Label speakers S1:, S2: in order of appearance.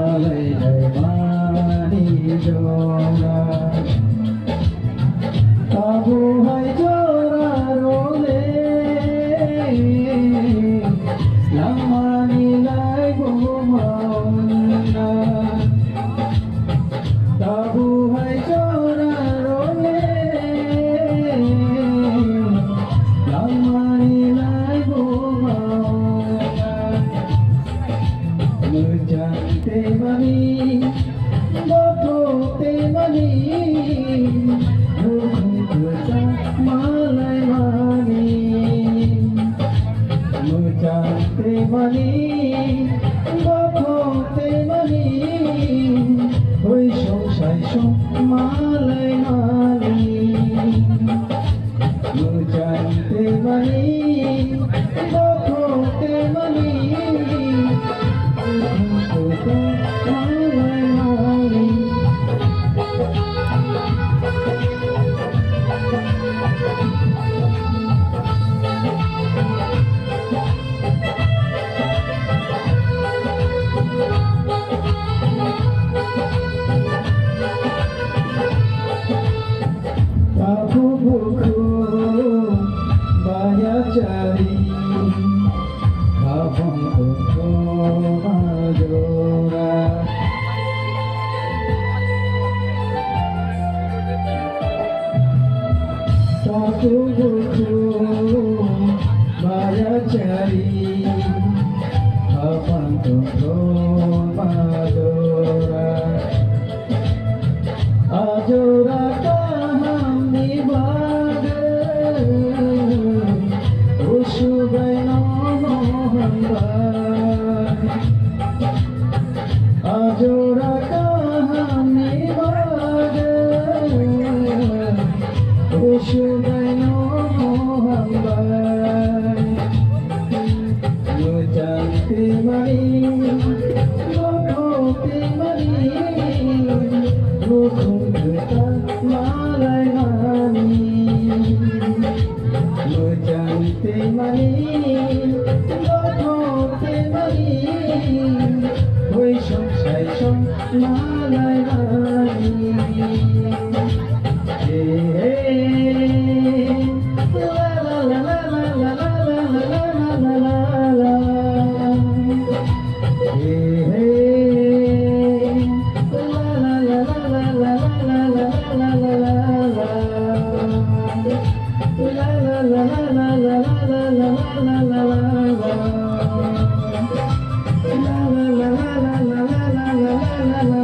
S1: মালাইলাই মানি জোড়া তবু হয় জোড়া রোলে মানিলাই ঘুমাওনা তবু হয় জোড়া রোলে মানিলাই ঘুমাওনা জানতে মানি বলতে মানি মালাই মানি জানতে মানি বলতে মানি ওই সংসার মালাই মানি জানতে মানি বলতে মানি Cari abang majora satu buku maya cari abang majora ajora kaham di Ajora kahani baga Ushudaino mohambai Nujanti mani Lokoti mani Lukum kita malai mani Nujanti mani Lokoti mani Oi সংসার মালাই মানি লা লা লা লা লা লা লা লা লা লা la la la